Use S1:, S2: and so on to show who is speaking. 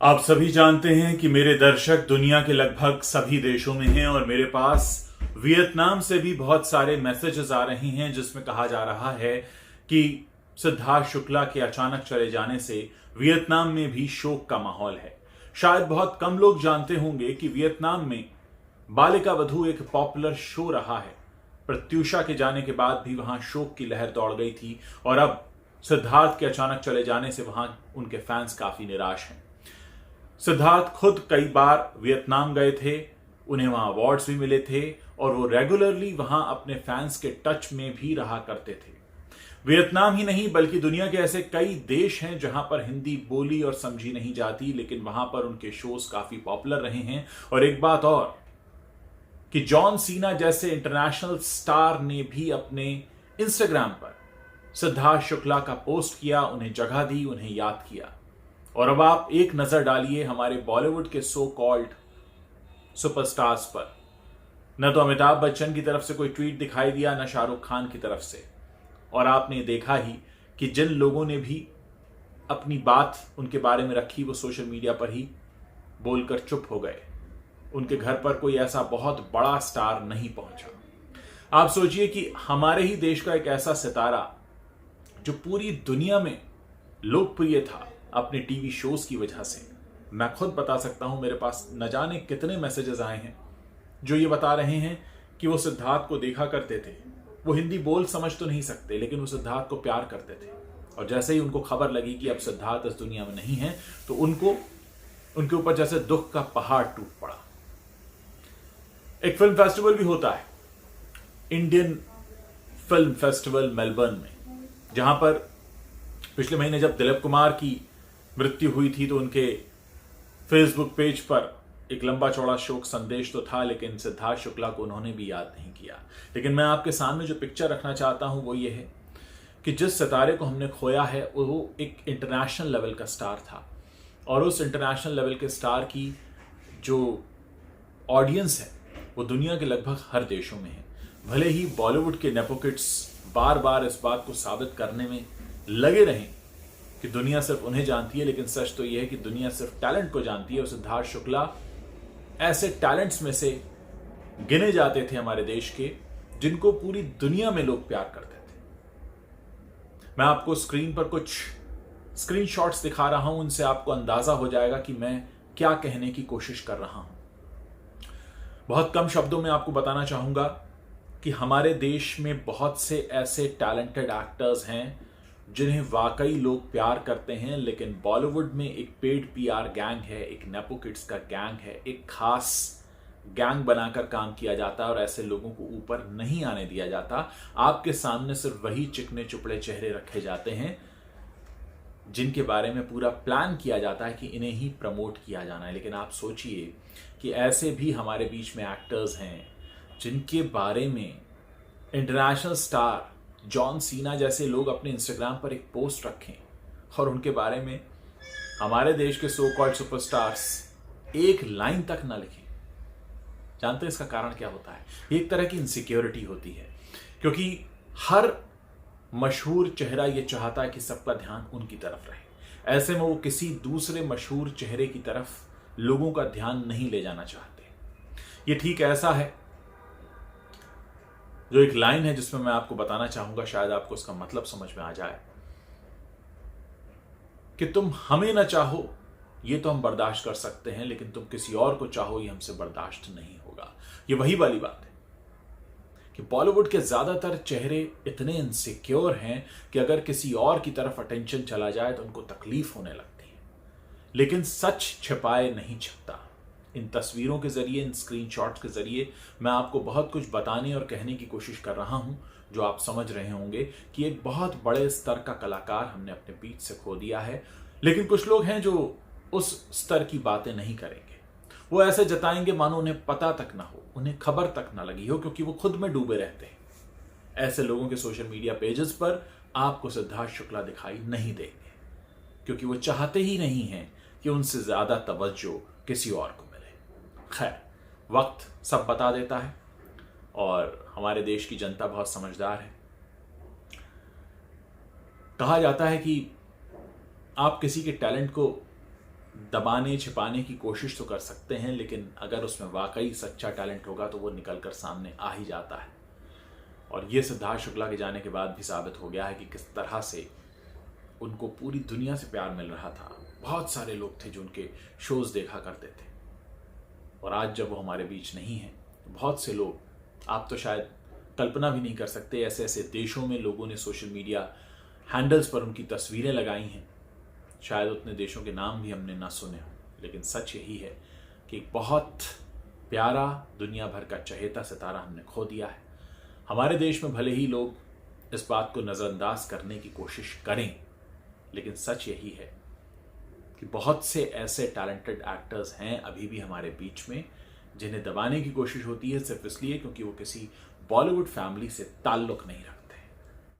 S1: आप सभी जानते हैं कि मेरे दर्शक दुनिया के लगभग सभी देशों में हैं और मेरे पास वियतनाम से भी बहुत सारे मैसेजेस आ रहे हैं जिसमें कहा जा रहा है कि सिद्धार्थ शुक्ला के अचानक चले जाने से वियतनाम में भी शोक का माहौल है। शायद बहुत कम लोग जानते होंगे कि वियतनाम में बालिका वधू एक पॉपुलर शो रहा है। प्रत्यूषा के जाने के बाद भी वहां शोक की लहर दौड़ गई थी और अब सिद्धार्थ के अचानक चले जाने से वहां उनके फैंस काफी निराश हैं। सिद्धार्थ खुद कई बार वियतनाम गए थे, उन्हें वहां अवार्ड्स भी मिले थे और वो रेगुलरली वहां अपने फैंस के टच में भी रहा करते थे। वियतनाम ही नहीं बल्कि दुनिया के ऐसे कई देश हैं जहां पर हिंदी बोली और समझी नहीं जाती, लेकिन वहां पर उनके शोज काफी पॉपुलर रहे हैं। और एक बात और कि जॉन सीना जैसे इंटरनेशनल स्टार ने भी अपने इंस्टाग्राम पर सिद्धार्थ शुक्ला का पोस्ट किया, उन्हें जगह दी, उन्हें याद किया। और अब आप एक नजर डालिए हमारे बॉलीवुड के सो कॉल्ड सुपरस्टार्स पर। न तो अमिताभ बच्चन की तरफ से कोई ट्वीट दिखाई दिया, न शाहरुख खान की तरफ से। और आपने देखा ही कि जिन लोगों ने भी अपनी बात उनके बारे में रखी वो सोशल मीडिया पर ही बोलकर चुप हो गए। उनके घर पर कोई ऐसा बहुत बड़ा स्टार नहीं पहुंचा। आप सोचिए कि हमारे ही देश का एक ऐसा सितारा जो पूरी दुनिया में लोकप्रिय था अपने टीवी शोज की वजह से। मैं खुद बता सकता हूं, मेरे पास न जाने कितने मैसेजेस आए हैं जो ये बता रहे हैं कि वो सिद्धार्थ को देखा करते थे। वो हिंदी बोल समझ तो नहीं सकते, लेकिन वो सिद्धार्थ को प्यार करते थे। और जैसे ही उनको खबर लगी कि अब सिद्धार्थ इस दुनिया में नहीं है तो उनके ऊपर जैसे दुख का पहाड़ टूट पड़ा। एक फिल्म फेस्टिवल भी होता है, इंडियन फिल्म फेस्टिवल मेलबर्न में, जहां पर पिछले महीने जब दिलीप कुमार की मृत्यु हुई थी तो उनके फेसबुक पेज पर एक लंबा चौड़ा शोक संदेश तो था, लेकिन सिद्धार्थ शुक्ला को उन्होंने भी याद नहीं किया। लेकिन मैं आपके सामने जो पिक्चर रखना चाहता हूं वो ये है कि जिस सितारे को हमने खोया है वो एक इंटरनेशनल लेवल का स्टार था। और उस इंटरनेशनल लेवल के स्टार की जो ऑडियंस है वो दुनिया के लगभग हर देशों में है। भले ही बॉलीवुड के नेपोकिड्स बार बार इस बात को साबित करने में लगे रहें कि दुनिया सिर्फ उन्हें जानती है, लेकिन सच तो यह है कि दुनिया सिर्फ टैलेंट को जानती है। और सिद्धार्थ शुक्ला ऐसे टैलेंट्स में से गिने जाते थे हमारे देश के, जिनको पूरी दुनिया में लोग प्यार करते थे। मैं आपको स्क्रीन पर कुछ स्क्रीनशॉट्स दिखा रहा हूं, उनसे आपको अंदाजा हो जाएगा कि मैं क्या कहने की कोशिश कर रहा हूं। बहुत कम शब्दों में आपको बताना चाहूंगा कि हमारे देश में बहुत से ऐसे टैलेंटेड एक्टर्स हैं जिन्हें वाकई लोग प्यार करते हैं, लेकिन बॉलीवुड में एक पेड पीआर गैंग है, एक नेपो किड्स का गैंग है, एक खास गैंग बनाकर काम किया जाता है और ऐसे लोगों को ऊपर नहीं आने दिया जाता। आपके सामने सिर्फ वही चिकने चुपड़े चेहरे रखे जाते हैं जिनके बारे में पूरा प्लान किया जाता है कि इन्हें ही प्रमोट किया जाना है। लेकिन आप सोचिए कि ऐसे भी हमारे बीच में एक्टर्स हैं जिनके बारे में इंटरनेशनल स्टार जॉन सीना जैसे लोग अपने इंस्टाग्राम पर एक पोस्ट रखें और उनके बारे में हमारे देश के सो कॉल्ड सुपरस्टार्स एक लाइन तक ना लिखें। जानते हैं इसका कारण क्या होता है? एक तरह की इनसिक्योरिटी होती है, क्योंकि हर मशहूर चेहरा ये चाहता है कि सबका ध्यान उनकी तरफ रहे। ऐसे में वो किसी दूसरे मशहूर चेहरे की तरफ लोगों का ध्यान नहीं ले जाना चाहते। ये ठीक ऐसा है जो एक लाइन है जिसमें मैं आपको बताना चाहूंगा, शायद आपको उसका मतलब समझ में आ जाए कि तुम हमें ना चाहो ये तो हम बर्दाश्त कर सकते हैं, लेकिन तुम किसी और को चाहो ये हमसे बर्दाश्त नहीं होगा। ये वही वाली बात है कि बॉलीवुड के ज्यादातर चेहरे इतने इनसिक्योर हैं कि अगर किसी और की तरफ अटेंशन चला जाए तो उनको तकलीफ होने लगती है। लेकिन सच छिपाए नहीं छिपता। इन तस्वीरों के जरिए, इन स्क्रीनशॉट्स के जरिए मैं आपको बहुत कुछ बताने और कहने की कोशिश कर रहा हूं, जो आप समझ रहे होंगे कि एक बहुत बड़े स्तर का कलाकार हमने अपने बीच से खो दिया है। लेकिन कुछ लोग हैं जो उस स्तर की बातें नहीं करेंगे। वो ऐसे जताएंगे मानो उन्हें पता तक ना हो, उन्हें खबर तक ना लगी हो, क्योंकि वो खुद में डूबे रहते हैं। ऐसे लोगों के सोशल मीडिया पेजेस पर आपको सिद्धार्थ शुक्ला दिखाई नहीं देंगे, क्योंकि वो चाहते ही नहीं हैं कि उनसे ज्यादा तवज्जो किसी और को मिले। खैर, वक्त सब बता देता है और हमारे देश की जनता बहुत समझदार है। कहा जाता है कि आप किसी के टैलेंट को दबाने छिपाने की कोशिश तो कर सकते हैं, लेकिन अगर उसमें वाकई सच्चा टैलेंट होगा तो वो निकल कर सामने आ ही जाता है। और ये सिद्धार्थ शुक्ला के जाने के बाद भी साबित हो गया है कि किस तरह से उनको पूरी दुनिया से प्यार मिल रहा था। बहुत सारे लोग थे जो उनके शोज देखा करते थे, और आज जब वो हमारे बीच नहीं है तो बहुत से लोग, आप तो शायद कल्पना भी नहीं कर सकते, ऐसे ऐसे देशों में लोगों ने सोशल मीडिया हैंडल्स पर उनकी तस्वीरें लगाई हैं। शायद उतने देशों के नाम भी हमने ना सुने हों, लेकिन सच यही है कि एक बहुत प्यारा दुनिया भर का चहेता सितारा हमने खो दिया है। हमारे देश में भले ही लोग इस बात को नज़रअंदाज करने की कोशिश करें, लेकिन सच यही है कि बहुत से ऐसे टैलेंटेड एक्टर्स हैं अभी भी हमारे बीच में, जिन्हें दबाने की कोशिश होती है सिर्फ इसलिए क्योंकि वो किसी बॉलीवुड फैमिली से ताल्लुक नहीं रखते।